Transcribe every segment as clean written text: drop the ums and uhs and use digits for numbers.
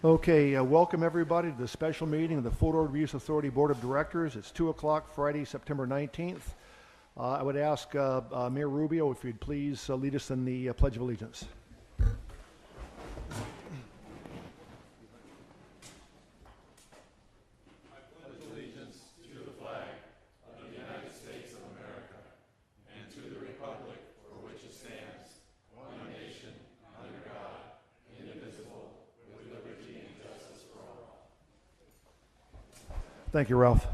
Okay, welcome everybody to the special meeting of the Fort Ord Reuse Authority Board of Directors. It's 2 o'clock Friday, September 19th. I would ask Mayor Rubio if you'd please lead us in the Pledge of Allegiance. Thank you, Ralph.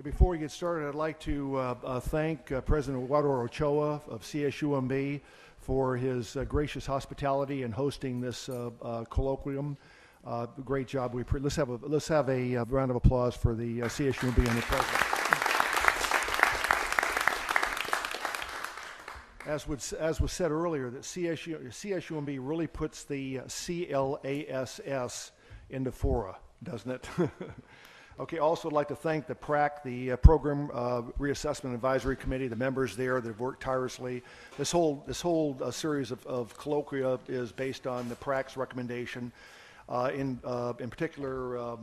Before we get started, I'd like to thank President Eduardo Ochoa of CSUMB for his gracious hospitality in hosting this colloquium. Great job. Let's have a round of applause for the CSUMB and the president. As was said earlier, that CSUMB really puts the CLASS into FORA, doesn't it? Okay, also I'd like to thank the PRAC, the Program Reassessment Advisory Committee, the members there that have worked tirelessly. This whole series of colloquia is based on the PRAC's recommendation. In particular,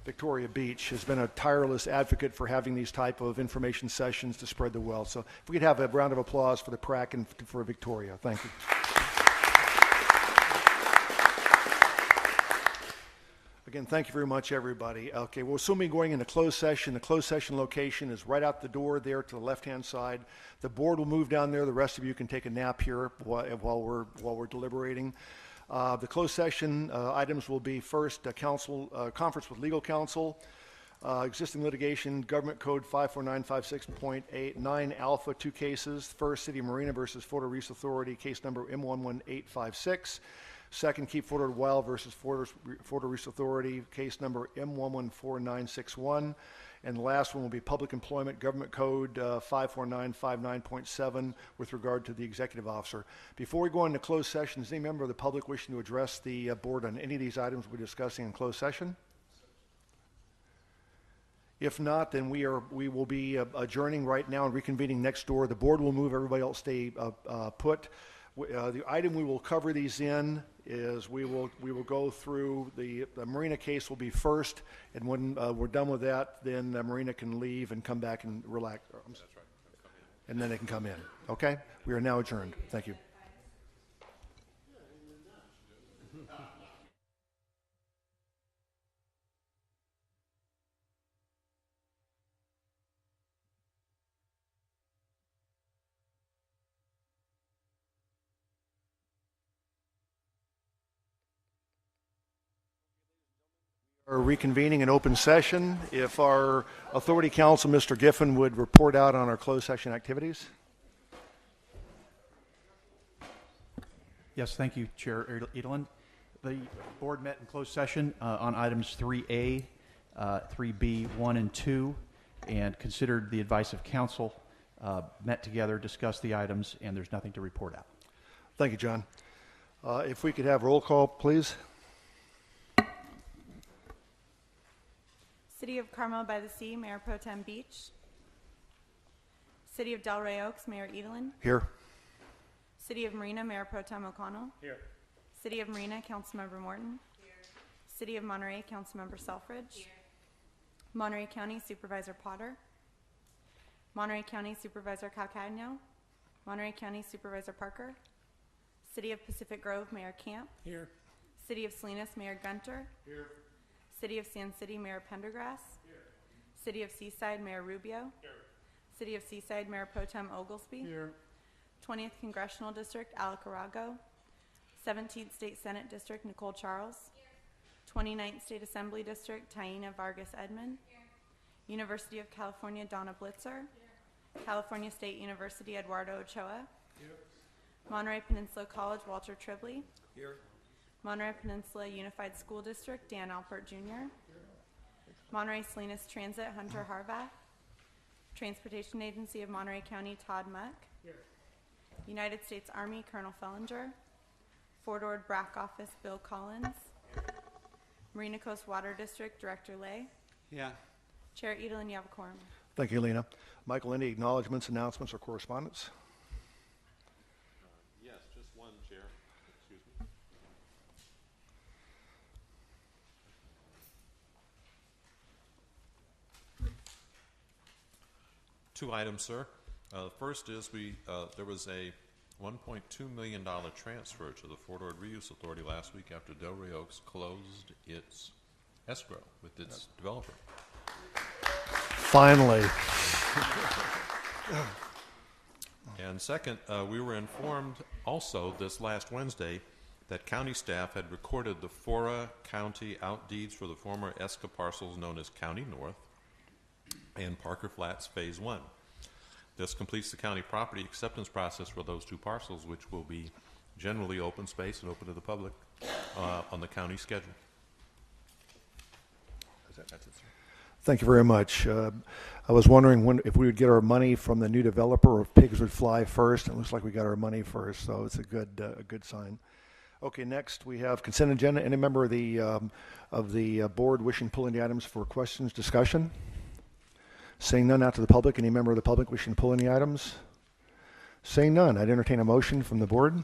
Victoria Beach has been a tireless advocate for having these type of information sessions to spread the wealth. So if we could have a round of applause for the PRAC and for Victoria. Thank you. Again, thank you very much, everybody. Okay, we'll soon be going into closed session. The closed session location is right out the door there to the left-hand side. The board will move down there. The rest of you can take a nap here while we're deliberating. The closed session items will be first conference with legal counsel, existing litigation, Government Code 54956.89 Alpha, 2 cases. First, City of Marina versus Fort Ord Reuse Authority, case number M11856. Second, Keep Fort Ord Wild versus Fort Ord Reuse Authority, case number M114961. And the last one will be Public Employment Government Code 54959.7 with regard to the executive officer. Before we go into closed session, is any member of the public wishing to address the board on any of these items we're discussing in closed session? If not, then we will be adjourning right now and reconvening next door. The board will move, everybody else stay put. The item we will cover these in is we will go through the Marina case will be first, and when we're done with that, then Marina can leave and come back and relax. That's right. And then they can come in. Okay? We are now adjourned. Thank you. Are reconvening an open session. If our authority counsel, Mr. Giffen, would report out on our closed session activities. Yes, thank you, Chair Edelin. The board met in closed session on items 3A, 3B, 1, and 2, and considered the advice of counsel, met together, discussed the items, and there's nothing to report out. Thank you, John. If we could have roll call, please. City of Carmel by the Sea, Mayor Pro Tem Beach. City of Delray Oaks, Mayor Edelin. Here. City of Marina, Mayor Pro Tem O'Connell. Here. City of Marina, Councilmember Morton. Here. City of Monterey, Councilmember Selfridge. Here. Monterey County Supervisor Potter. Monterey County Supervisor Calcagno. Monterey County Supervisor Parker. City of Pacific Grove, Mayor Camp. Here. City of Salinas, Mayor Gunter. Here. City of Sand City, Mayor Pendergrass. Here. City of Seaside, Mayor Rubio. Here. City of Seaside, Mayor Pro Tem Oglesby. Here. 20th Congressional District, Alec Arago. 17th State Senate District, Nicole Charles. Here. 29th State Assembly District, Taina Vargas Edmond. Here. University of California, Donna Blitzer. Here. California State University, Eduardo Ochoa. Here. Monterey Peninsula College, Walter Tribley. Here. Monterey Peninsula Unified School District, Dan Alpert Jr. Here. Monterey Salinas Transit, Hunter Harvath. Transportation Agency of Monterey County, Todd Muck. Here. United States Army, Colonel Fellinger. Fort Ord BRAC Office, Bill Collins. Here. Marina Coast Water District, Director Lay. Yeah. Chair Edelin, you have a quorum. Thank you, Lena. Michael, any acknowledgments, announcements, or correspondence? Two items, sir. First is there was a $1.2 million transfer to the Fort Ord Reuse Authority last week after Delray Oaks closed its escrow with its developer. Finally. And second, we were informed also this last Wednesday that county staff had recorded the FORA county outdeeds for the former ESCA parcels known as County North and Parker Flats Phase 1. This completes the county property acceptance process for those two parcels, which will be generally open space and open to the public on the county schedule. That's it, sir. Thank you very much. I was wondering if we would get our money from the new developer or if pigs would fly first. It looks like we got our money first, so it's a good sign. Okay, next we have consent agenda. Any member of the board wishing to pull any items for questions, discussion? Seeing none, out to the public. Any member of the public wishing to pull any items? Seeing none, I'd entertain a motion from the board.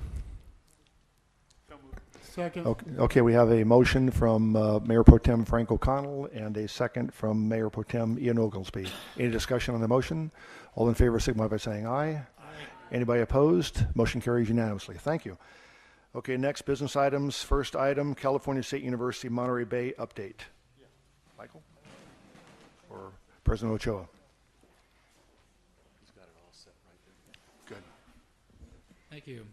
Second. Okay, we have a motion from Mayor Pro Tem Frank O'Connell and a second from Mayor Pro Tem Ian Oglesby. Any discussion on the motion? All in favor signify by saying aye. Aye. Anybody opposed? Motion carries unanimously. Thank you. Okay, next business items. First item, California State University Monterey Bay update. Yeah. Michael? Or President Ochoa? He's got it all set right there. Good. Thank you.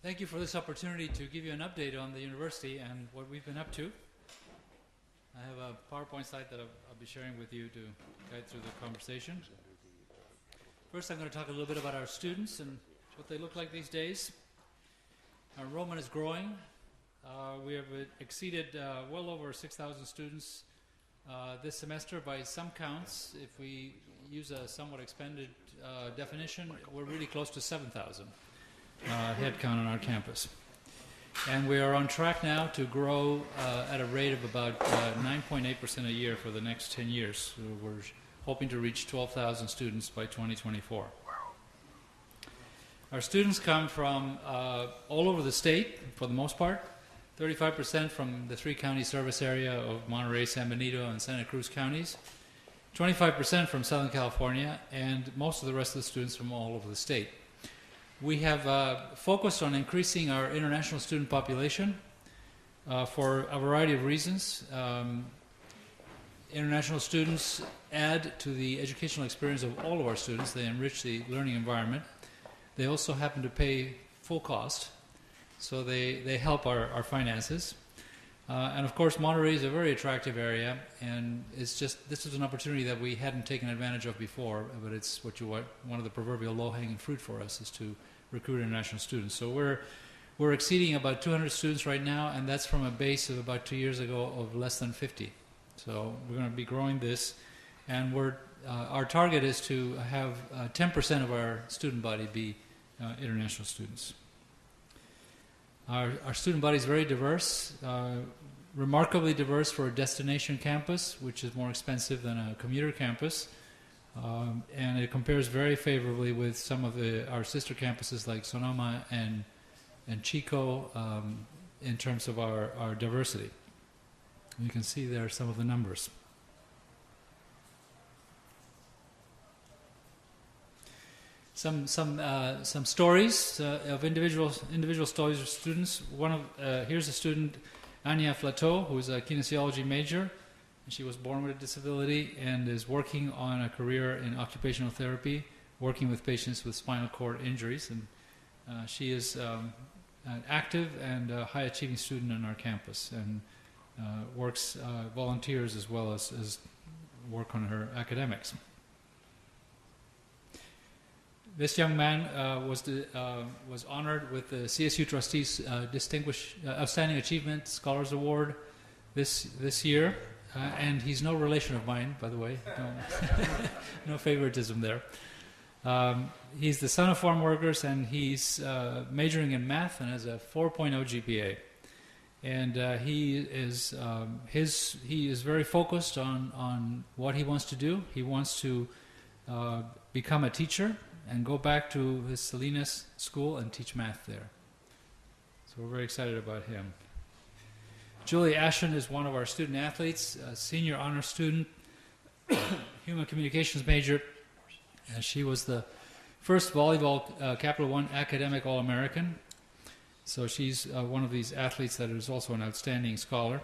Thank you for this opportunity to give you an update on the university and what we've been up to. I have a PowerPoint slide that I'll be sharing with you to guide through the conversation. First, I'm going to talk a little bit about our students and what they look like these days. Our enrollment is growing. We have exceeded well over 6,000 students this semester by some counts. If we use a somewhat expanded definition, we're really close to 7,000 head count on our campus. And we are on track now to grow at a rate of about 9.8% a year for the next 10 years. So we're hoping to reach 12,000 students by 2024. Our students come from all over the state, for the most part. 35% from the three county service area of Monterey, San Benito, and Santa Cruz counties. 25% from Southern California, and most of the rest of the students from all over the state. We have focused on increasing our international student population for a variety of reasons. International students add to the educational experience of all of our students. They enrich the learning environment. They also happen to pay full cost, so they help our finances. And of course, Monterey is a very attractive area, and it's just this is an opportunity that we hadn't taken advantage of before, but it's one of the proverbial low-hanging fruit for us is to recruit international students. So we're exceeding about 200 students right now, and that's from a base of about 2 years ago of less than 50. So we're going to be growing this, and our target is to have 10% of our student body be international students. Our student body is very diverse, remarkably diverse for a destination campus, which is more expensive than a commuter campus. And it compares very favorably with some of our sister campuses like Sonoma and Chico in terms of our diversity. You can see there some of the numbers. Some stories of individual stories of students. Here's a student, Anya Flateau, who is a kinesiology major. She was born with a disability and is working on a career in occupational therapy, working with patients with spinal cord injuries. And she is an active and high-achieving student on our campus and volunteers as well as work on her academics. This young man was honored with the CSU Trustees Distinguished Outstanding Achievement Scholars Award this year. And he's no relation of mine, by the way. No favoritism there. He's the son of farm workers, and he's majoring in math and has a 4.0 GPA. And he is very focused on what he wants to do. He wants to become a teacher and go back to his Salinas school and teach math there. So we're very excited about him. Julie Ashen is one of our student athletes, a senior honor student human communications major. She was the first volleyball Capital One academic All-American. So she's one of these athletes that is also an outstanding scholar.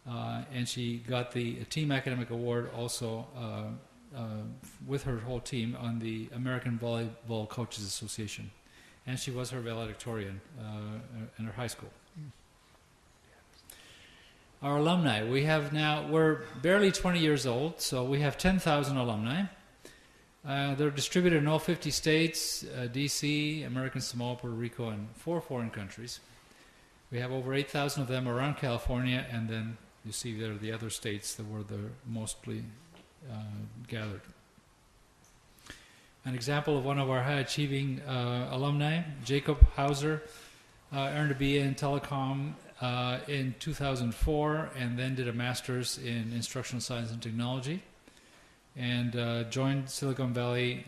And she got the Team Academic Award also with her whole team on the American Volleyball Coaches Association. And she was her valedictorian in her high school. Our alumni, we're barely 20 years old, so we have 10,000 alumni. They're distributed in all 50 states, D.C., American Samoa, Puerto Rico, and 4 foreign countries. We have over 8,000 of them around California, and then you see there are the other states that were mostly gathered. An example of one of our high-achieving alumni, Jacob Hauser, earned a BA in telecom in 2004, and then did a master's in instructional science and technology, and joined Silicon Valley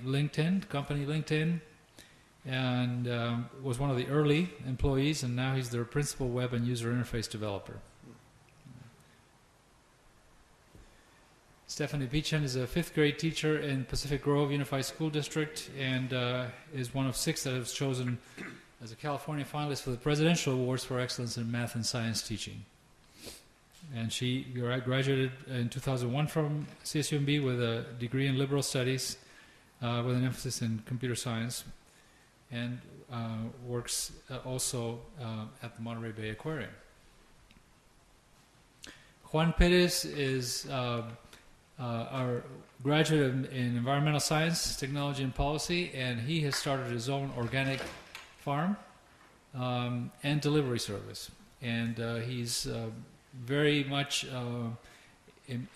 company LinkedIn, and was one of the early employees, and now he's their principal web and user interface developer. Stephanie Beechan is a 5th grade teacher in Pacific Grove Unified School District, and is one of 6 that have chosen as a California finalist for the Presidential Awards for Excellence in Math and Science Teaching. And she graduated in 2001 from CSUMB with a degree in liberal studies with an emphasis in computer science, and works also at the Monterey Bay Aquarium. Juan Perez is our graduate in environmental science, technology, and policy, and he has started his own organic farm and delivery service. And he's very much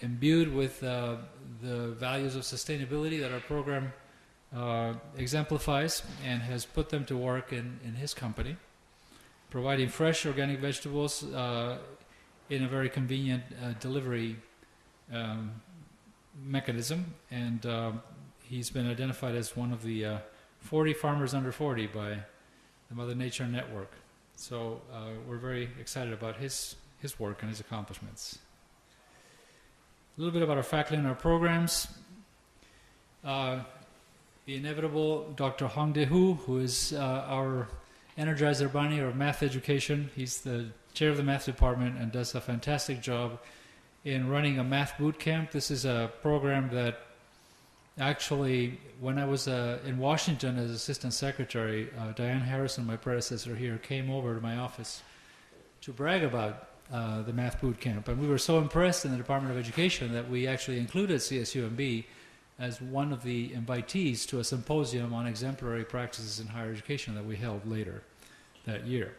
imbued with the values of sustainability that our program exemplifies, and has put them to work in his company, providing fresh organic vegetables in a very convenient delivery mechanism. And he's been identified as one of the 40 farmers under 40 by the Mother Nature Network. So we're very excited about his work and his accomplishments. A little bit about our faculty and our programs. The inevitable Dr. Hong De-Hu, who is our Energizer Bunny of math education. He's the chair of the math department and does a fantastic job in running a math boot camp. This is a program that actually, when I was in Washington as assistant secretary, Diane Harrison, my predecessor here, came over to my office to brag about the math boot camp. And we were so impressed in the Department of Education that we actually included CSUMB as one of the invitees to a symposium on exemplary practices in higher education that we held later that year.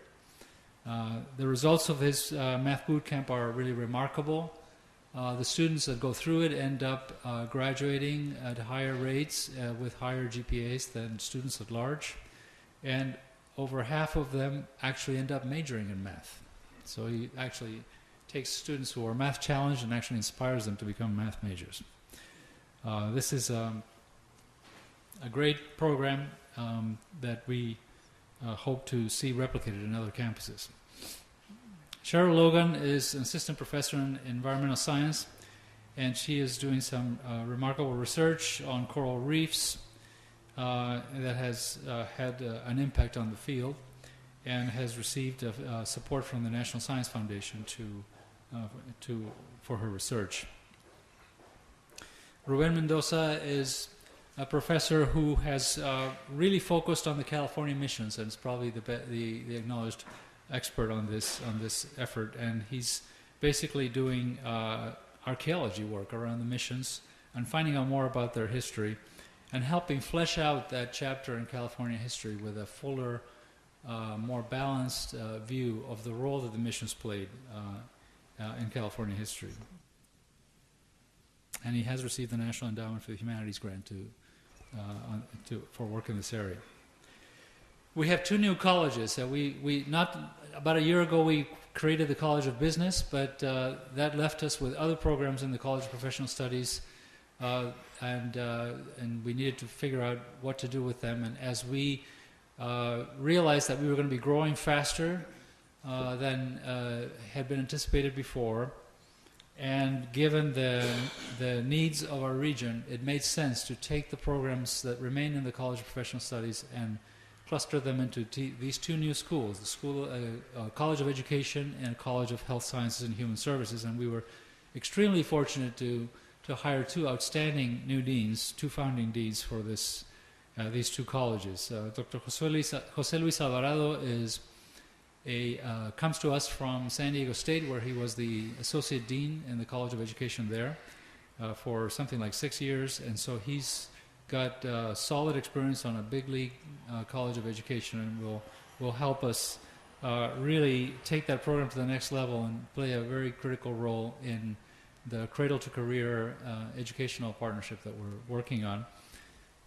The results of his math boot camp are really remarkable. The students that go through it end up graduating at higher rates with higher GPAs than students at large, and over half of them actually end up majoring in math. So he actually takes students who are math challenged and actually inspires them to become math majors. This is a great program that we hope to see replicated in other campuses. Cheryl Logan is an assistant professor in environmental science, and she is doing some remarkable research on coral reefs that has had an impact on the field, and has received support from the National Science Foundation for her research. Ruben Mendoza is a professor who has really focused on the California missions, and is probably the acknowledged expert on this effort. And he's basically doing archaeology work around the missions and finding out more about their history, and helping flesh out that chapter in California history with a fuller, more balanced view of the role that the missions played in California history. And he has received the National Endowment for the Humanities grant for work in this area. We have 2 new colleges. About a year ago we created the College of Business, but that left us with other programs in the College of Professional Studies, and we needed to figure out what to do with them. And as we realized that we were going to be growing faster than had been anticipated before, And given the needs of our region, it made sense to take the programs that remain in the College of Professional Studies and cluster them into these two new schools, the College of Education and College of Health Sciences and Human Services. And we were extremely fortunate to hire two outstanding new deans, two founding deans for these two colleges. Dr. Jose Luis Alvarado comes to us from San Diego State, where he was the associate dean in the College of Education there for something like 6 years, and so he's got solid experience on a big league College of Education, and will help us really take that program to the next level and play a very critical role in the Cradle to Career educational partnership that we're working on.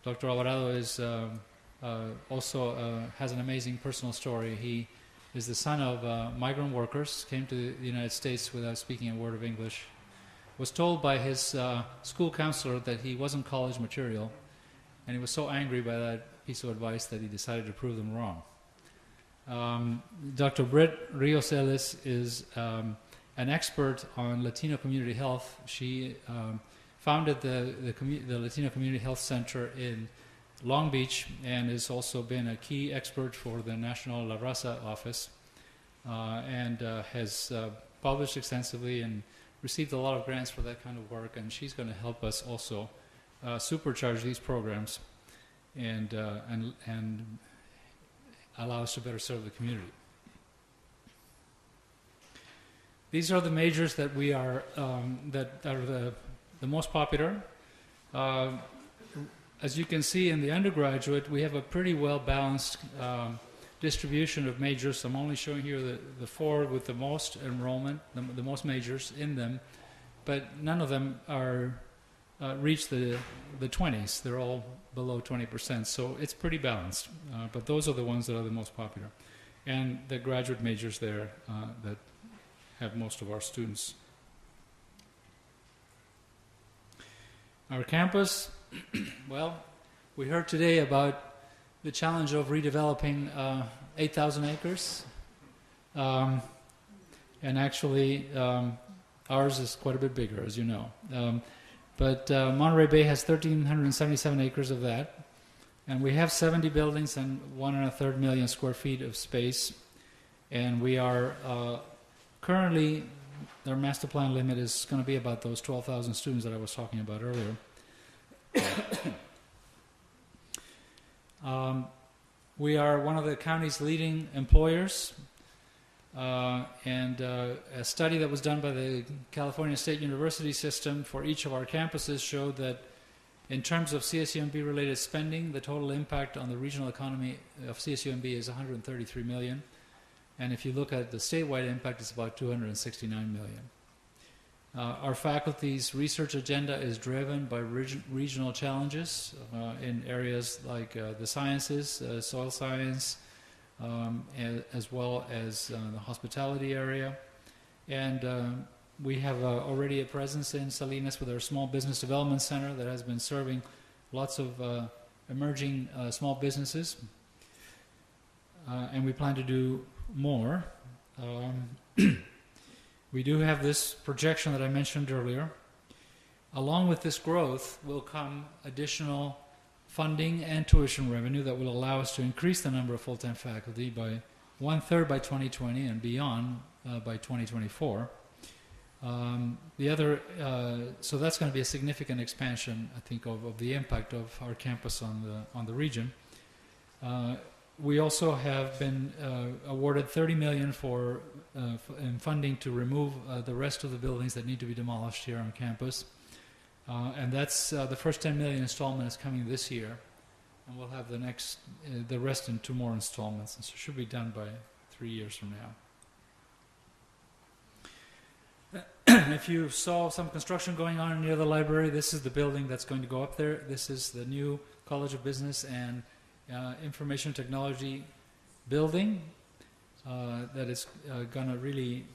Dr. Alvarado is also has an amazing personal story. He is the son of migrant workers, came to the United States without speaking a word of English, was told by his school counselor that he wasn't college material, and he was so angry by that piece of advice that he decided to prove them wrong. Dr. Britt Rios Ellis is an expert on Latino community health. She founded the Latino Community Health Center in Long Beach and has also been a key expert for the National La Raza office and has published extensively and received a lot of grants for that kind of work, and she's going to help us also supercharge these programs and allow us to better serve the community. These are the majors that we are that are the most popular. As you can see in the undergraduate, we have a pretty well-balanced distribution of majors. I'm only showing here the four with the most enrollment, the most majors in them, but none of them are reach the 20s. They're all below 20%, so it's pretty balanced. But those are the ones that are the most popular. And the graduate majors there that have most of our students. Our campus, well, we heard today about the challenge of redeveloping 8,000 acres. And actually, ours is quite a bit bigger, as you know. But Monterey Bay has 1,377 acres of that. And we have 70 buildings and 1.3 million square feet of space. And we are currently, their master plan limit is going to be about those 12,000 students that I was talking about earlier. We are one of the county's leading employers, and a study that was done by the California State University system for each of our campuses showed that in terms of CSUMB related spending, the total impact on the regional economy of CSUMB is $133 million. And if you look at the statewide impact, it's about $269 million. Our faculty's research agenda is driven by regional challenges in areas like the sciences, soil science, as well as the hospitality area. And we have already a presence in Salinas with our Small Business Development Center that has been serving lots of emerging small businesses. And we plan to do more. We do have this projection that I mentioned earlier. Along with this growth will come additional funding and tuition revenue that will allow us to increase the number of full-time faculty by 1/3 by 2020 and beyond by 2024. So that's going to be a significant expansion, I think, of the impact of our campus on the region. We also have been awarded $30 million in funding to remove the rest of the buildings that need to be demolished here on campus. And that's the first $10 million installment is coming this year. And we'll have the rest in 2 more installments. And so it should be done by 3 years from now. If you saw some construction going on near the library, this is the building that's going to go up there. This is the new College of Business and Information Technology building that is going to really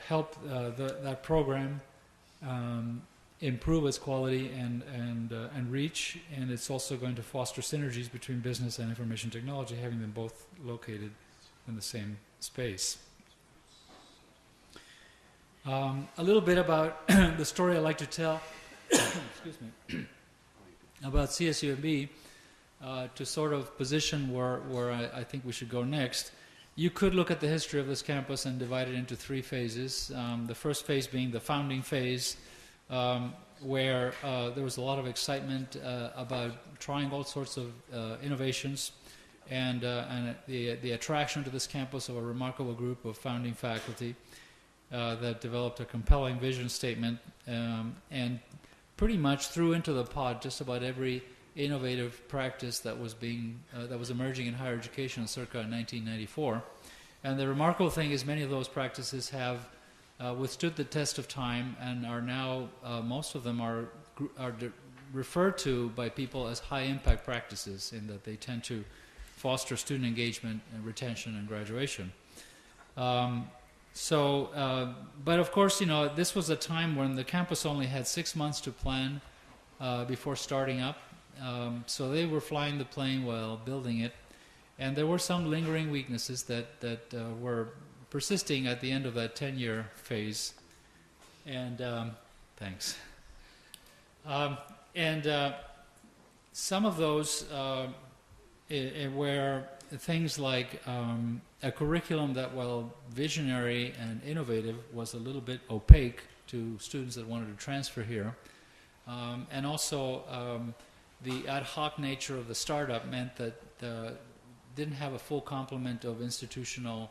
help that program improve its quality and reach, and it's also going to foster synergies between business and information technology, having them both located in the same space. A little bit about the story I like to tell, excuse me, about CSUMB to sort of position where I think we should go next. You could look at the history of this campus and divide it into three phases. The first phase being the founding phase, where there was a lot of excitement about trying all sorts of innovations, and the attraction to this campus of a remarkable group of founding faculty that developed a compelling vision statement and pretty much threw into the pot just about every innovative practice that was emerging in higher education circa 1994. And the remarkable thing is many of those practices have withstood the test of time and are now, most of them are referred to by people as high impact practices, in that they tend to foster student engagement and retention and graduation. But of course, this was a time when the campus only had 6 months to plan before starting up. So they were flying the plane while building it, and there were some lingering weaknesses that were persisting at the end of that 10-year phase. And thanks. Some of those were things like a curriculum that, while visionary and innovative, was a little bit opaque to students that wanted to transfer here, and also the ad hoc nature of the startup meant that didn't have a full complement of institutional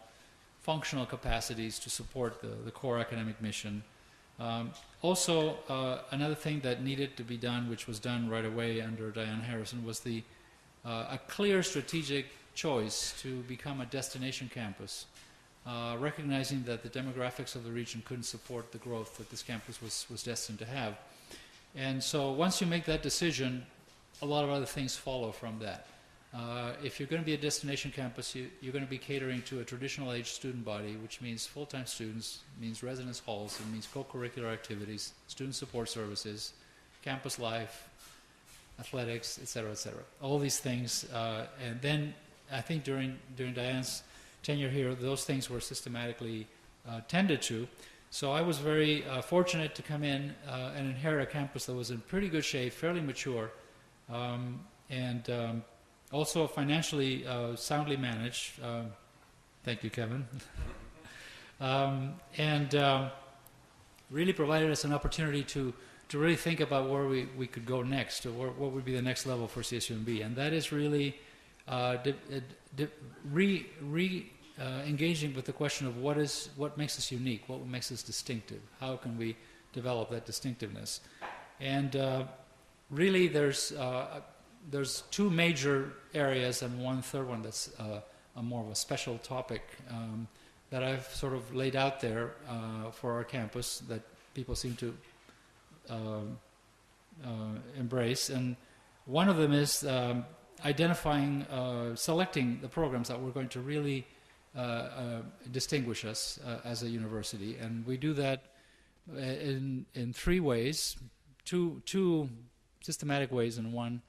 functional capacities to support the core academic mission. Also, another thing that needed to be done, which was done right away under Diane Harrison, was a clear strategic choice to become a destination campus, recognizing that the demographics of the region couldn't support the growth that this campus was destined to have. And so once you make that decision, a lot of other things follow from that. If you're going to be a destination campus, you're going to be catering to a traditional age student body, which means full-time students, means residence halls, it means co-curricular activities, student support services, campus life, athletics, et cetera, all these things. And then I think during Diane's tenure here, those things were systematically tended to. So I was very fortunate to come in and inherit a campus that was in pretty good shape, fairly mature, and also financially soundly managed. Thank you, Kevin. And really provided us an opportunity to really think about where we could go next, or what would be the next level for CSUMB. And that is really engaging with the question of what makes us unique, what makes us distinctive, how can we develop that distinctiveness. And really there's two major areas and one third one that's a more of a special topic that I've sort of laid out there for our campus that people seem to embrace. And one of them is identifying, selecting the programs that we're going to really distinguish us as a university. And we do that in three ways, two systematic ways, and one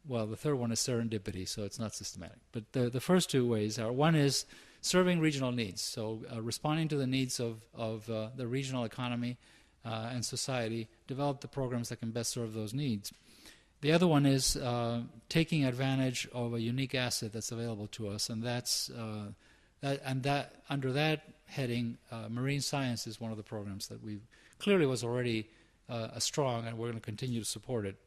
well, the third one is serendipity, so it's not systematic. But the first two ways are, one is serving regional needs, so responding to the needs of the regional economy and society, develop the programs that can best serve those needs. The other one is taking advantage of a unique asset that's available to us, and that's under that heading, marine science is one of the programs that we clearly was already strong, and we're going to continue to support it.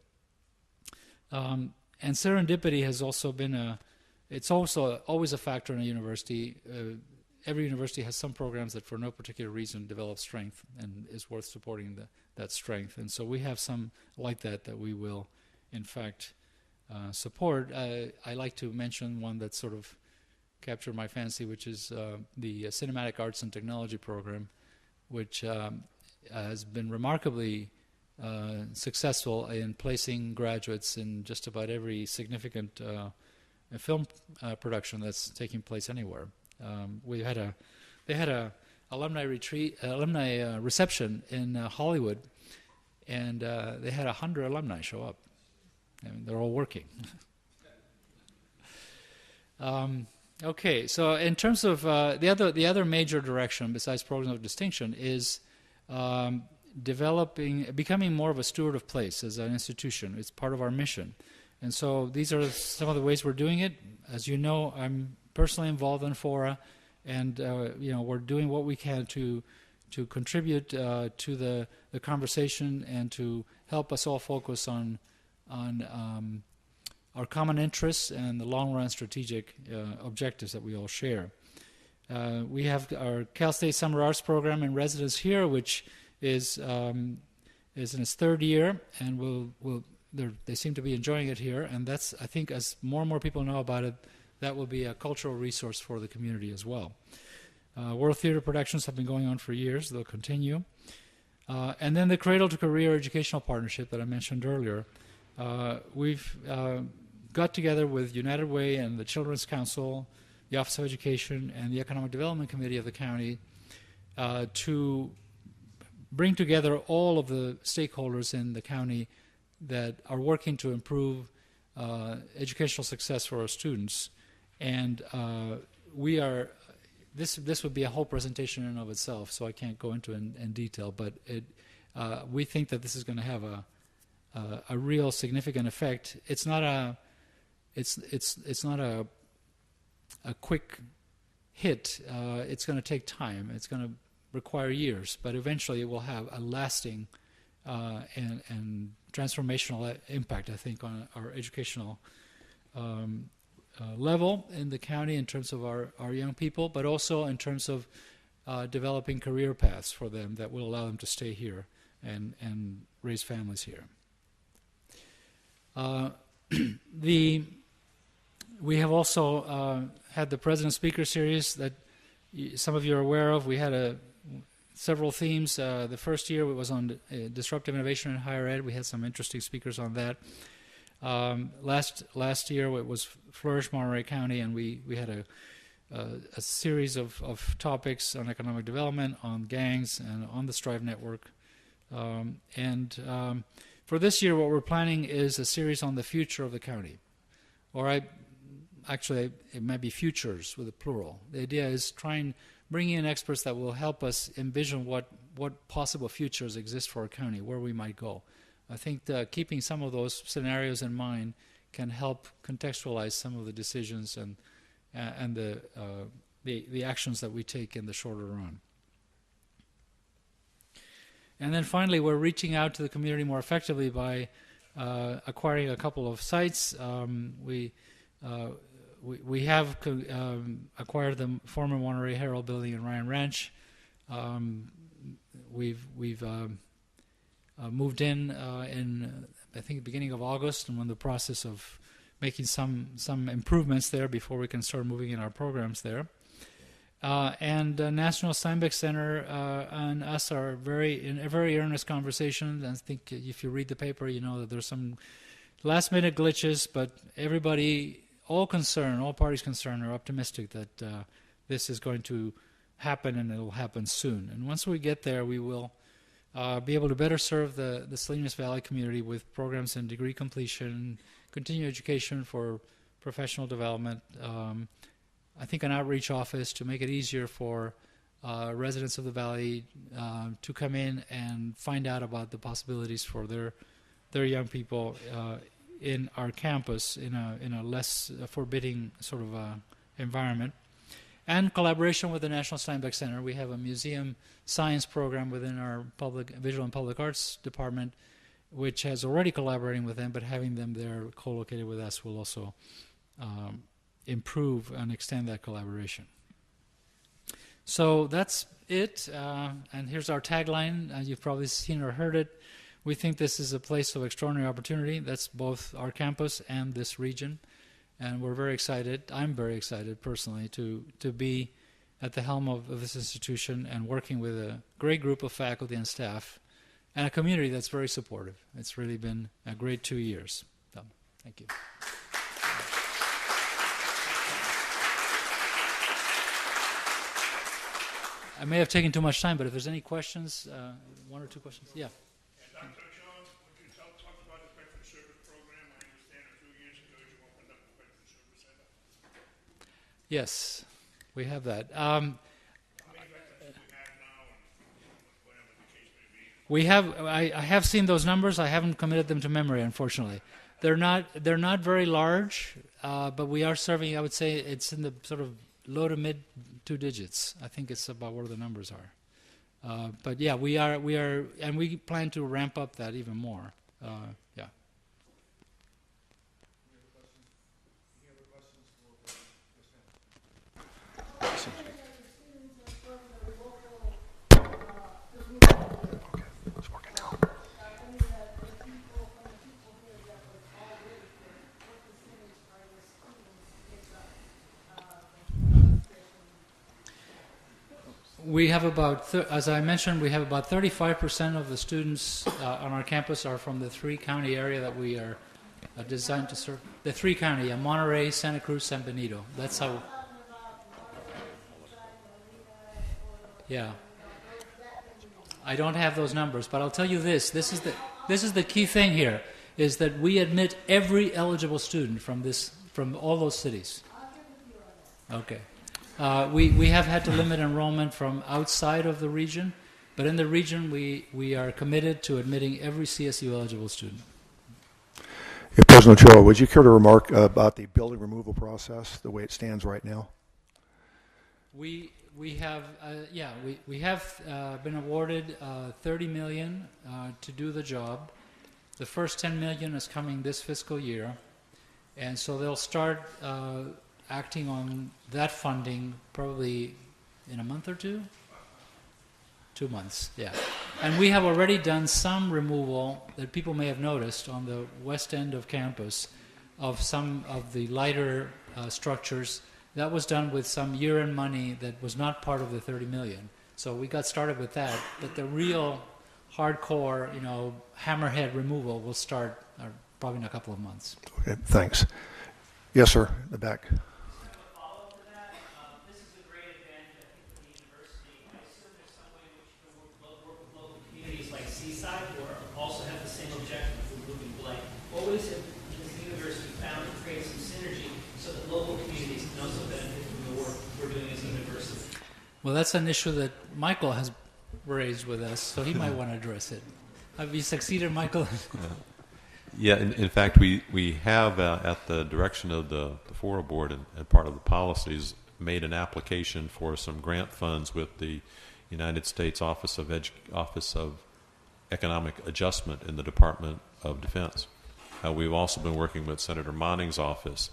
And serendipity has also been it's also always a factor in a university. Every university has some programs that for no particular reason develop strength and is worth supporting that strength. And so we have some like that we will, in fact, support. I like to mention one that sort of captured my fancy, which is the Cinematic Arts and Technology program, which has been remarkably successful in placing graduates in just about every significant film production that's taking place anywhere. They had a alumni reception in Hollywood, and they had 100 alumni show up. I mean, they're all working. Okay, so in terms of the other major direction besides programs of distinction is becoming more of a steward of place as an institution. It's part of our mission, and so these are some of the ways we're doing it. As you know, I'm personally involved in FORA, and we're doing what we can to contribute to the conversation and to help us all focus on our common interests and the long-run strategic objectives that we all share. We have our Cal State Summer Arts Program in residence here, which is in its third year, and they seem to be enjoying it here. And that's, I think, as more and more people know about it, that will be a cultural resource for the community as well. World Theater productions have been going on for years; they'll continue. And then the Cradle to Career Educational Partnership that I mentioned earlier. We've got together with United Way and the Children's Council, the Office of Education, and the Economic Development Committee of the county to bring together all of the stakeholders in the county that are working to improve educational success for our students. And this would be a whole presentation in and of itself, so I can't go into it in detail, but we think that this is going to have a real significant effect. It's not a quick hit. It's going to take time. It's going to require years, but eventually it will have a lasting and transformational impact, I think, on our educational level in the county in terms of our young people, but also in terms of developing career paths for them that will allow them to stay here and raise families here. We have also had the President Speaker Series that some of you are aware of. We had several themes. The first year it was on disruptive innovation in higher ed. We had some interesting speakers on that. Last year it was Flourish Monterey County, and we had a series of topics on economic development, on gangs, and on the Strive Network. For this year, what we're planning is a series on the future of the county. Actually, it might be futures with a plural. The idea is bringing in experts that will help us envision what possible futures exist for our county, where we might go. I think keeping some of those scenarios in mind can help contextualize some of the decisions and the actions that we take in the shorter run. And then finally, we're reaching out to the community more effectively by acquiring a couple of sites. We have acquired the former Monterey Herald building in Ryan Ranch. We've moved in I think the beginning of August, and we're in the process of making some improvements there before we can start moving in our programs there. And National Steinbeck Center and us are in a very earnest conversation. I think if you read the paper, you know that there's some last-minute glitches, but everybody, all parties concerned, are optimistic that this is going to happen, and it will happen soon. And once we get there, we will be able to better serve the Salinas Valley community with programs in degree completion, continuing education for professional development, I think an outreach office to make it easier for residents of the Valley to come in and find out about the possibilities for their young people in our campus in a less forbidding sort of environment. And collaboration with the National Steinbeck Center. We have a museum science program within our visual and public arts department, which has already collaborating with them, but having them there co-located with us will also improve and extend that collaboration. So that's it, and here's our tagline. You've probably seen or heard it. We think this is a place of extraordinary opportunity. That's both our campus and this region, and we're very excited. I'm very excited personally to be at the helm of this institution and working with a great group of faculty and staff and a community that's very supportive. It's really been a great 2 years. So, thank you. I may have taken too much time, but if there's any questions, one or two questions. Yeah. Dr. John, would you talk about the veteran service program? I understand a few years ago you opened up a veteran service center. Yes, we have that. We have. I have seen those numbers. I haven't committed them to memory, unfortunately. They're not very large, but we are serving. I would say it's in the sort of low to mid 2 digits. I think it's about where the numbers are. But yeah, we are, and we plan to ramp up that even more. Yeah. We have about, as I mentioned, we have about 35% of the students on our campus are from the 3-county area that we are designed to serve. The 3-county, Monterey, Santa Cruz, San Benito. That's how. Yeah. I don't have those numbers, but I'll tell you this. This is the key thing here, is that we admit every eligible student from all those cities. Okay. We have had to limit enrollment from outside of the region, but in the region we are committed to admitting every CSU eligible student. Hey, President Ochoa, would you care to remark about the building removal process, the way it stands right now? We have we have been awarded $30 million to do the job. The first $10 million is coming this fiscal year, and so they'll start acting on that funding probably in a month or two. 2 months, yeah. And we have already done some removal that people may have noticed on the west end of campus of some of the lighter structures. That was done with some year-end money that was not part of the $30 million. So we got started with that, but the real hardcore, hammerhead removal will start probably in a couple of months. Okay, thanks. Yes, sir, in the back. What is it has the university found to create some synergy so that local communities can also benefit from the work we're doing as a university? Well, that's an issue that Michael has raised with us, so he might want to address it. Have you succeeded, Michael? Yeah, in fact, we have, at the direction of the FORA board and part of the policies, made an application for some grant funds with the United States Office of Economic Adjustment in the Department of Defense. We've also been working with Senator Monning's office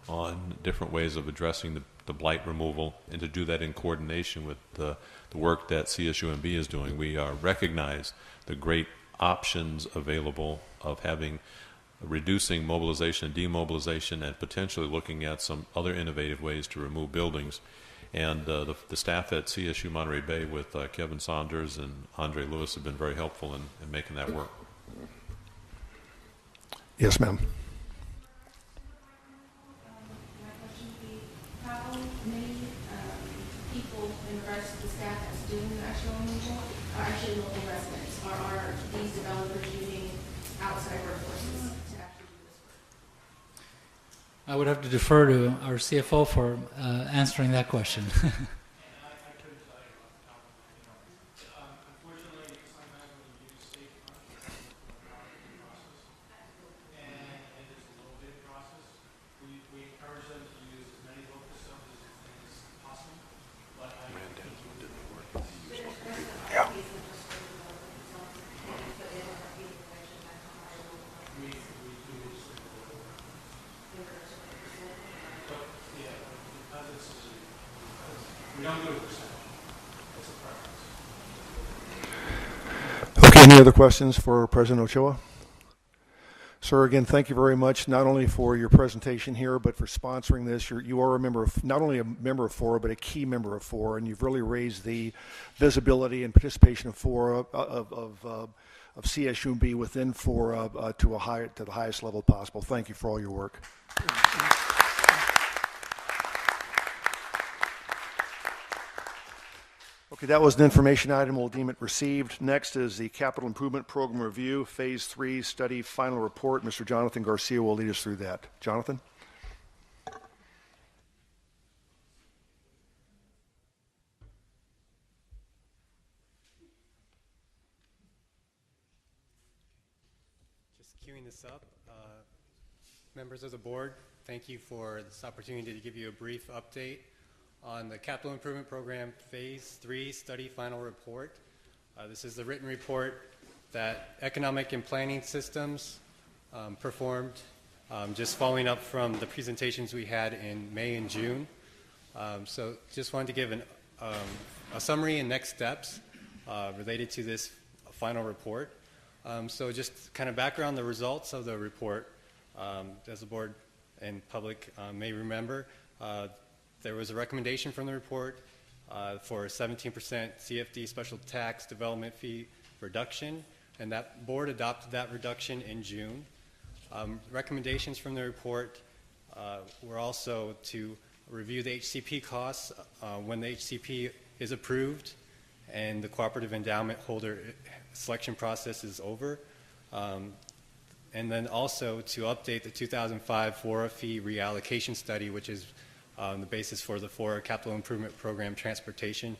on different ways of addressing the blight removal, and to do that in coordination with the work that CSUMB is doing. We recognize the great options available of reducing mobilization and demobilization, and potentially looking at some other innovative ways to remove buildings. And the staff at CSU Monterey Bay with Kevin Saunders and Andre Lewis have been very helpful in making that work. Yes, ma'am. My question would be, how many people in regards to the staff that's doing the actual removal are actually local residents? Or are these developers using outside workforces to actually do this work? I would have to defer to our CFO for answering that question. Okay, any other questions for President Ochoa? Sir, again, thank you very much, not only for your presentation here, but for sponsoring this. You are a member of, not only a member of FORA, but a key member of FORA, and you've really raised the visibility and participation of FORA, of CSUMB within FORA to the highest level possible. Thank you for all your work. Okay, that was an information item. We'll deem it received. Next is the Capital Improvement Program Review, Phase 3 Study Final Report. Mr. Jonathan Garcia will lead us through that. Jonathan? this up. Members of the board, thank you for this opportunity to give you a brief update on the Capital Improvement Program Phase 3 Study Final Report. This is the written report that Economic and Planning Systems performed, just following up from the presentations we had in May and June. So just wanted to give a summary and next steps related to this final report. So just kind of background the results of the report. As the board and public may remember, there was a recommendation from the report for a 17% CFD special tax development fee reduction, and that board adopted that reduction in June. Recommendations from the report were also to review the HCP costs when the HCP is approved and the cooperative endowment holder selection process is over. And then also to update the 2005 FORA fee reallocation study, which is the basis for the FORA Capital Improvement Program Transportation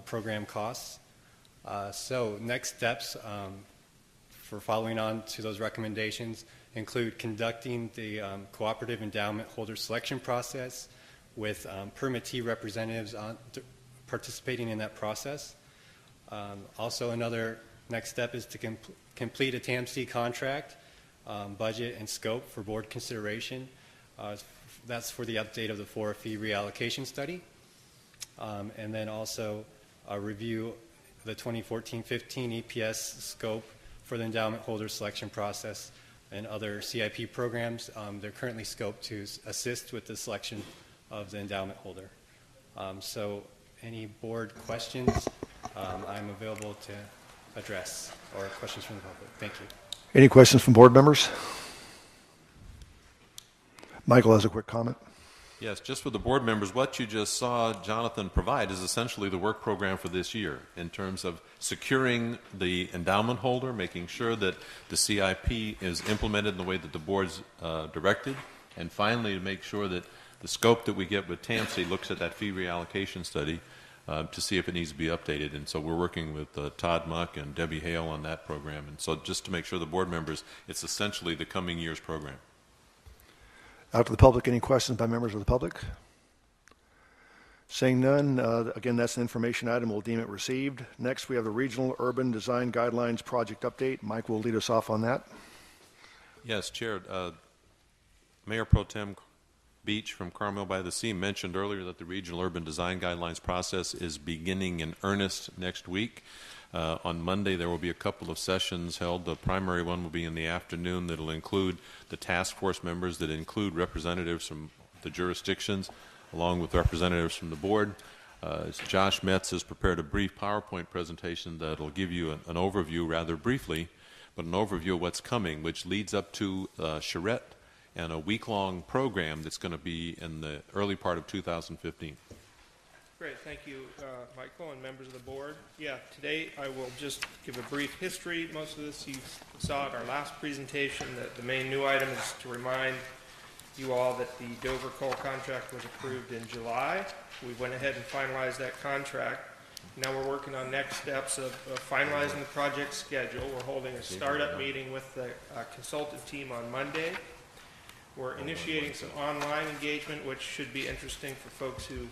Program costs. So next steps for following on to those recommendations include conducting the cooperative endowment holder selection process with permittee representatives participating in that process. Also another next step is to complete a TAMC contract, budget and scope for board consideration. That's for the update of the FORA fee reallocation study. And then also review the 2014-15 EPS scope for the endowment holder selection process and other CIP programs. They're currently scoped to assist with the selection of the endowment holder. So any board questions, I'm available to address, or questions from the public. Thank you. Any questions from board members? Michael has a quick comment. Yes, just for the board members, what you just saw Jonathan provide is essentially the work program for this year in terms of securing the endowment holder, making sure that the CIP is implemented in the way that the board's directed, and finally to make sure that the scope that we get with TAMC looks at that fee reallocation study to see if it needs to be updated. And so we're working with Todd Muck and Debbie Hale on that program. And so just to make sure the board members, it's essentially the coming year's program. Out to the public, any questions by members of the public? Seeing none, again, that's an information item. We'll deem it received. Next, we have the Regional Urban Design Guidelines Project Update. Mike will lead us off on that. Yes, Chair. Mayor Pro Tem Beach from Carmel by the Sea mentioned earlier that the Regional Urban Design Guidelines process is beginning in earnest next week. On Monday, there will be a couple of sessions held. The primary one will be in the afternoon that will include the task force members, that include representatives from the jurisdictions, along with representatives from the board. Josh Metz has prepared a brief PowerPoint presentation that will give you an overview, rather briefly, but an overview of what's coming, which leads up to charrette and a week-long program that's going to be in the early part of 2015. Great, thank you, Michael, and members of the board. Yeah, today I will just give a brief history. Most of this you saw at our last presentation. The main new item is to remind you all that the Dover coal contract was approved in July. We went ahead and finalized that contract. Now we're working on next steps of finalizing the project schedule. We're holding a startup meeting with the consultant team on Monday. We're initiating some online engagement, which should be interesting for folks who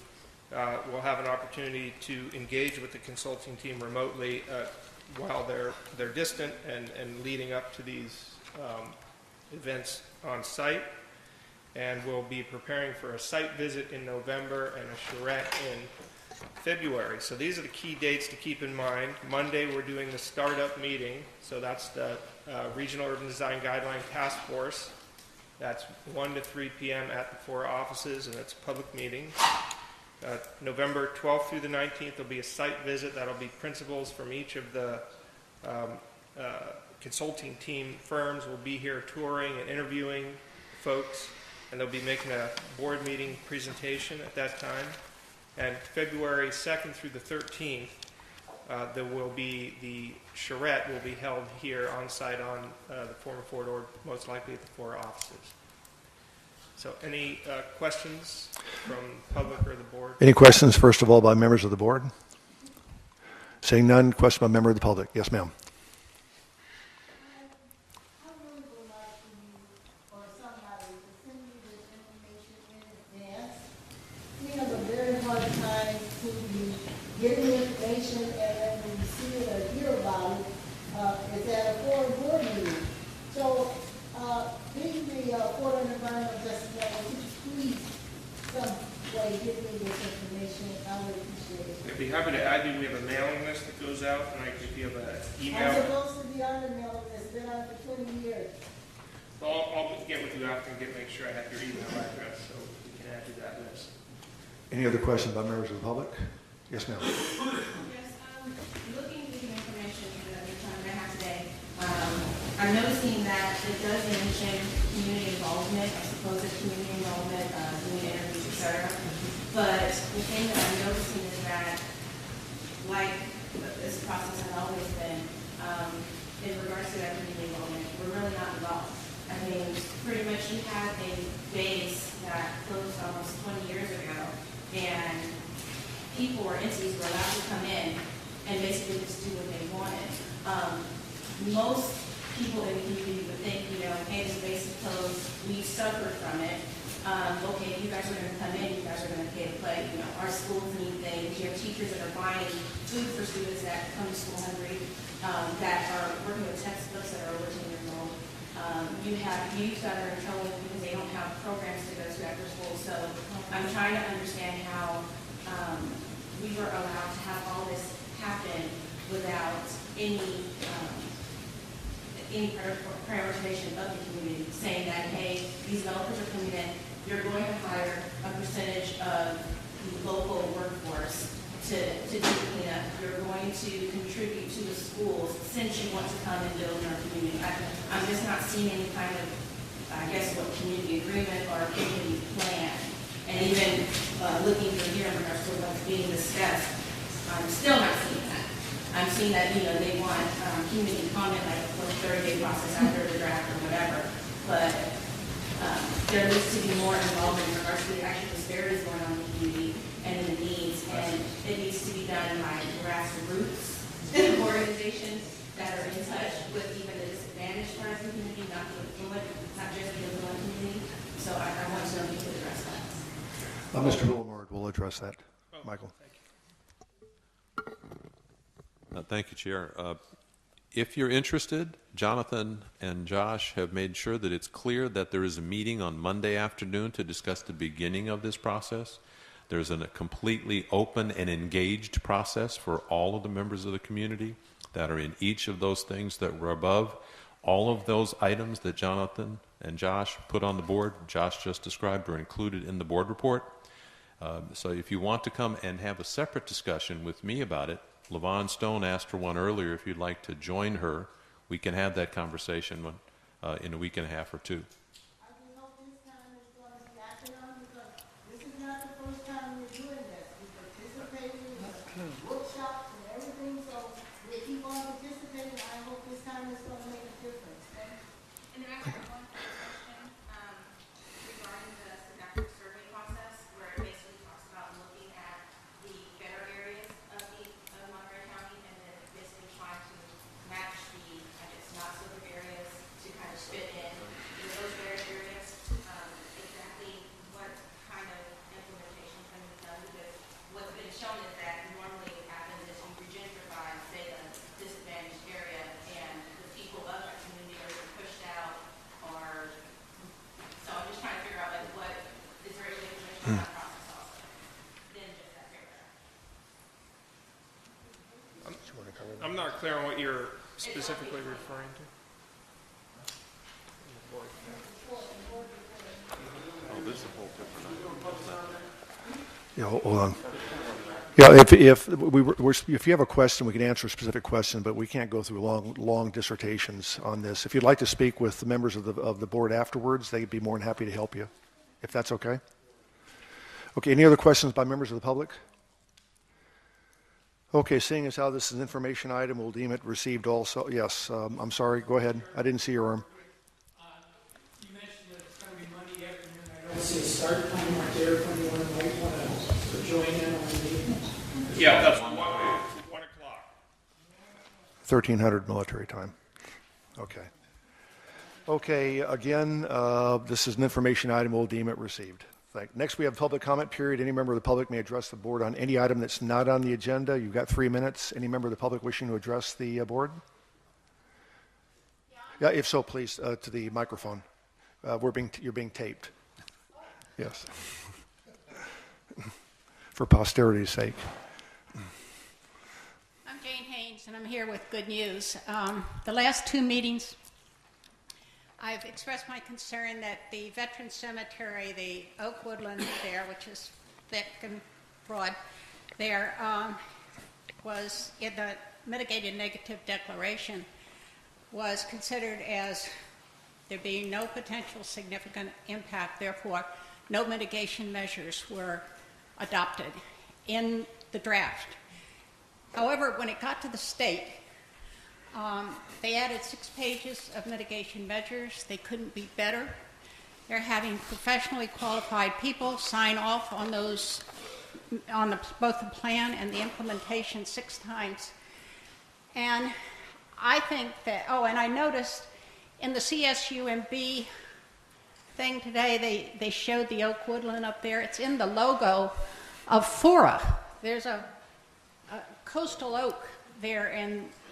will have an opportunity to engage with the consulting team remotely while they're distant and leading up to these events on site. And we'll be preparing for a site visit in November and a charrette in February. So these are the key dates to keep in mind. Monday, we're doing the startup meeting. So that's the Regional Urban Design Guideline Task Force. That's 1 to 3 p.m. at the FORA offices, and it's a public meeting. November 12th through the 19th, there'll be a site visit. That'll be principals from each of the consulting team firms will be here touring and interviewing folks, and they'll be making a board meeting presentation at that time. And February 2nd through the 13th, there will be the charrette will be held here on site on the former Ford, or most likely at the FORA offices. So any questions from the public or the board? Any questions, first of all, by members of the board? Seeing none, question by member of the public. Yes, ma'am. How long will FORA and Environmental Justice Network, could you please, some way, give me this information? I would appreciate it. I'd be happy to add you. We have a mailing list that goes out, and I could give an I'm email. supposed to be on the mailing list, been on it for 20 years. So I'll get with you after and make sure I have your email address so we can add you that list. Any other questions by members of the public? Yes, ma'am. Yes, looking through the information that I have today, I'm noticing that it does mention community involvement, supposed community involvement, doing interviews, et cetera. But the thing that I'm noticing is that, like this process has always been, in regards to that community involvement, we're really not involved. I mean, pretty much you had a base that closed almost 20 years ago, and people or entities were allowed to come in and basically just do what they wanted. Most people in the community would think, you know, hey, this base is closed, we suffered from it. Okay, you guys are going to come in, you guys are going to pay to play. You know, our schools need things. You have teachers that are buying food for students that come to school hungry, that are working with textbooks that are over 10 years old. You have youth that are in trouble because they don't have programs to go to after school. So I'm trying to understand how we were allowed to have all this happen without any prioritization of the community, saying that, hey, these developers are coming in, you're going to hire a percentage of the local workforce to do the cleanup. You're going to contribute to the schools since you want to come and build in our community. I'm just not seeing any kind of, I guess, what community agreement or community plan. And even looking through here in regards to what's being discussed, I'm still not seeing that. I'm seeing that, you know, they want community comment, like for a 30-day process after the draft or whatever. But there needs to be more involvement in regards to the actual disparities going on in the community and in the needs. And it needs to be done by grassroots organizations that are in touch with even the disadvantaged parts of the community, not the affluent, not just the affluent community. So I want to know if you could address that. Mr. Villamord will address that. Michael. Thank you, Chair. If you're interested, Jonathan and Josh have made sure that it's clear that there is a meeting on Monday afternoon to discuss the beginning of this process. There's a completely open and engaged process for all of the members of the community that are in each of those things that were above. All of those items that Jonathan and Josh put on the board, Josh just described, are included in the board report. So if you want to come and have a separate discussion with me about it, LaVon Stone asked for one earlier. If you'd like to join her, we can have that conversation in a week and a half or two. I do hope this time is going to be acted on, because this is not the first time we're doing this. We participated in workshops and everything, so we keep on participating. I hope this time is going to make a difference. And then I have one question regarding the synaptic survey process, where it basically talks about looking at the better areas of Monterey County and then basically trying to match the, I guess, not so good areas to kind of fit in with those better areas. Exactly what kind of implementation can be done, because what's been shown is that normally what happens is you regentrify, say, a disadvantaged area, and the people of that community are either pushed out or, so I'm just trying to figure out, like, what, is there any information on that process also, than just that paragraph? I'm not clear on what you're specifically referring to. Oh, this is a whole different item. Yeah, hold on. Yeah, if you have a question, we can answer a specific question, but we can't go through long dissertations on this. If you'd like to speak with the members of the board afterwards, they'd be more than happy to help you, if that's okay. Okay, any other questions by members of the public? Okay, seeing as how this is an information item, we'll deem it received also. Yes, I'm sorry, go ahead. I didn't see your arm. You mentioned that it's going to be Monday afternoon. I don't see a start time right there if anyone might want to join in on the meeting. Yeah, that's 1 o'clock. 1300 military time. Okay. Okay, again, this is an information item. We'll deem it received. Next, we have public comment period. Any member of the public may address the board on any item that's not on the agenda. You've got 3 minutes. Any member of the public wishing to address the board? Yeah, if so, please, to the microphone. You're being taped. Yes. For posterity's sake. I'm Jane Haynes, and I'm here with good news. The last two meetings, I've expressed my concern that the Veteran Cemetery, the oak woodland there, which is thick and broad, there was in the mitigated negative declaration was considered as there being no potential significant impact, therefore no mitigation measures were adopted in the draft. However, when it got to the state, they added 6 pages of mitigation measures. They couldn't be better. They're having professionally qualified people sign off on those, on both the plan and the implementation 6 times. And I think that, oh, and I noticed in the CSUMB thing today, they showed the oak woodland up there. It's in the logo of FORA. There's a coastal oak there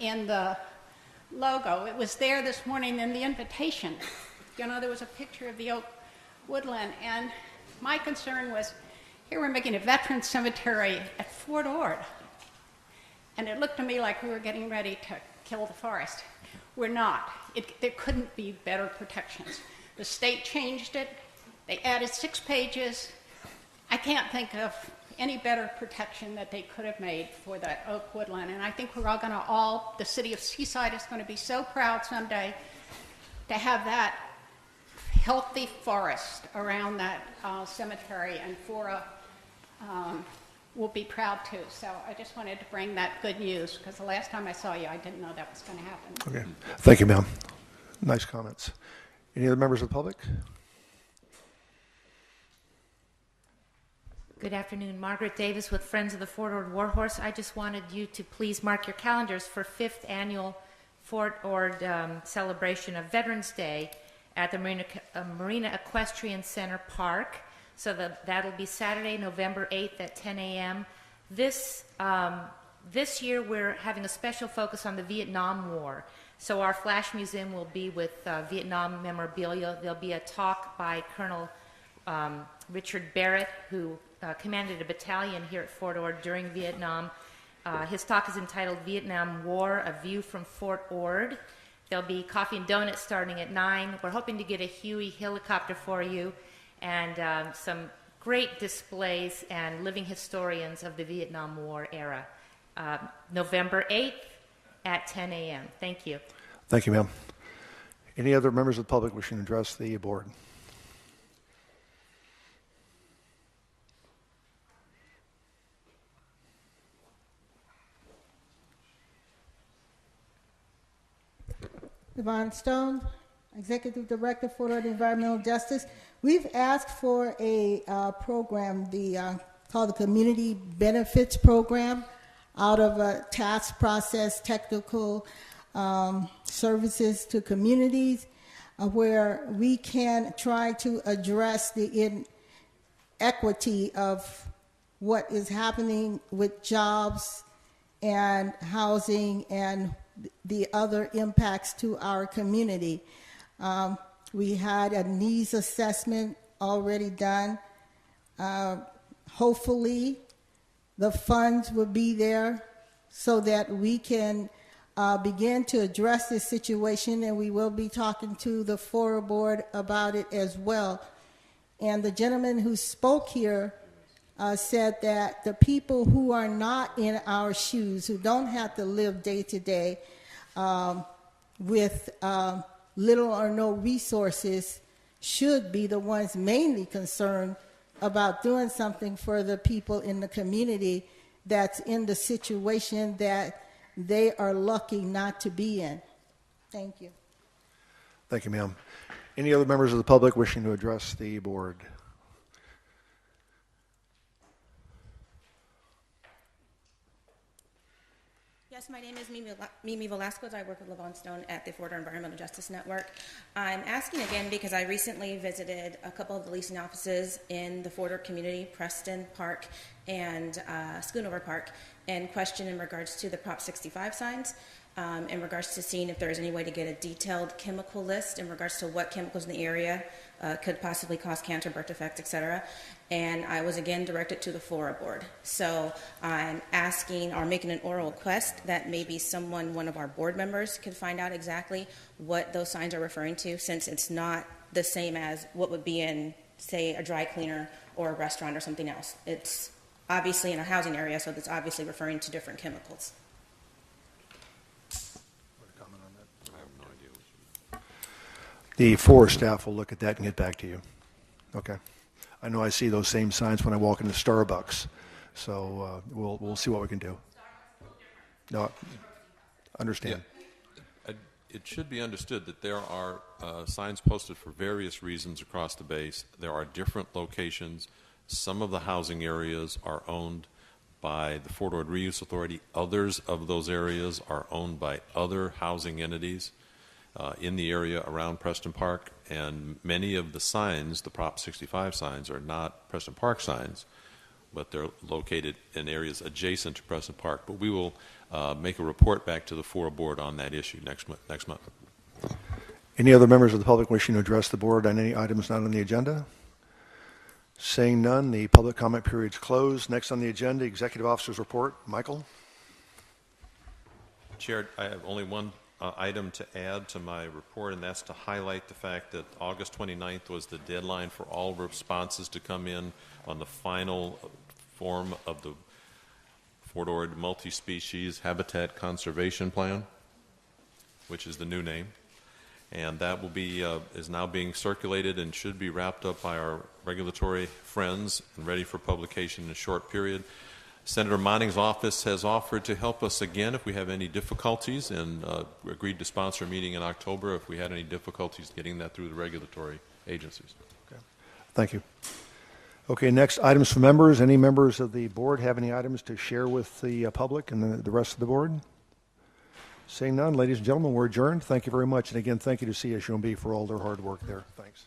in the logo. It was there this morning in the invitation. You know, there was a picture of the oak woodland, and my concern was, here we're making a veteran cemetery at Fort Ord, and it looked to me like we were getting ready to kill the forest. We're not. There couldn't be better protections. The state changed it. They added 6 pages. I can't think of any better protection that they could have made for that oak woodland. And I think we're all going to the city of Seaside is going to be so proud someday to have that healthy forest around that cemetery, and FORA will be proud too. So I just wanted to bring that good news, because the last time I saw you, I didn't know that was going to happen. Okay. Thank you, ma'am. Nice comments. Any other members of the public? Good afternoon. Margaret Davis with Friends of the Fort Ord Warhorse. I just wanted you to please mark your calendars for 5th annual Fort Ord celebration of Veterans Day at the Marina Equestrian Center Park. So that'll be Saturday, November 8th at 10 a.m. This year we're having a special focus on the Vietnam War. So our Flash Museum will be with Vietnam memorabilia. There'll be a talk by Colonel Richard Barrett, who commanded a battalion here at Fort Ord during Vietnam. His talk is entitled Vietnam War, A View from Fort Ord. There'll be coffee and donuts starting at 9. We're hoping to get a Huey helicopter for you, and some great displays and living historians of the Vietnam War era. November 8th at 10 a.m. Thank you. Thank you, ma'am. Any other members of the public wishing to address the board? Yvonne Stone, Executive Director, Fort Ord Environmental Justice. We've asked for a program, called the Community Benefits Program, out of a task process, technical services to communities, where we can try to address the inequity of what is happening with jobs and housing and the other impacts to our community. We had a needs assessment already done. Hopefully, the funds will be there so that we can begin to address this situation, and we will be talking to the FORA board about it as well. And the gentleman who spoke here said that the people who are not in our shoes, who don't have to live day to day with little or no resources, should be the ones mainly concerned about doing something for the people in the community that's in the situation that they are lucky not to be in. Thank you. Thank you, ma'am. Any other members of the public wishing to address the board? Yes, my name is Mimi Velasquez. I work with Levon Stone at the Fort Ord Environmental Justice Network. I'm asking again because I recently visited a couple of the leasing offices in the Fort Ord community, Preston Park and Schoonover Park, and questioned in regards to the Prop 65 signs. in regards to seeing if there is any way to get a detailed chemical list in regards to what chemicals in the area could possibly cause cancer, birth defects, etc. And I was again directed to the FORA board. So I'm asking or making an oral request that maybe one of our board members could find out exactly what those signs are referring to, since it's not the same as what would be in, say, a dry cleaner or a restaurant or something else. It's obviously in a housing area, so it's obviously referring to different chemicals. The FORA staff will look at that and get back to you. Okay. I know I see those same signs when I walk into Starbucks, so we'll see what we can do. No, understand. Yeah. It should be understood that there are signs posted for various reasons across the base. There are different locations. Some of the housing areas are owned by the Fort Ord Reuse Authority. Others of those areas are owned by other housing entities in the area around Preston Park, and many of the signs, the Prop 65 signs, are not Preston Park signs, but they're located in areas adjacent to Preston Park. But we will make a report back to the FORA board on that issue next month. Any other members of the public wishing to address the board on any items not on the agenda? Saying none, the public comment period is closed. Next on the agenda, Executive Officer's Report. Michael? Chair, I have only one item to add to my report, and that's to highlight the fact that August 29th was the deadline for all responses to come in on the final form of the Fort Ord Multi-Species Habitat Conservation Plan, which is the new name. And that will be is now being circulated and should be wrapped up by our regulatory friends and ready for publication in a short period. Senator Monning's office has offered to help us again if we have any difficulties, and agreed to sponsor a meeting in October if we had any difficulties getting that through the regulatory agencies. Okay. Thank you. Okay, next, items for members. Any members of the board have any items to share with the public and the rest of the board? Seeing none, ladies and gentlemen, we're adjourned. Thank you very much. And again, thank you to CSUMB for all their hard work there. Thanks.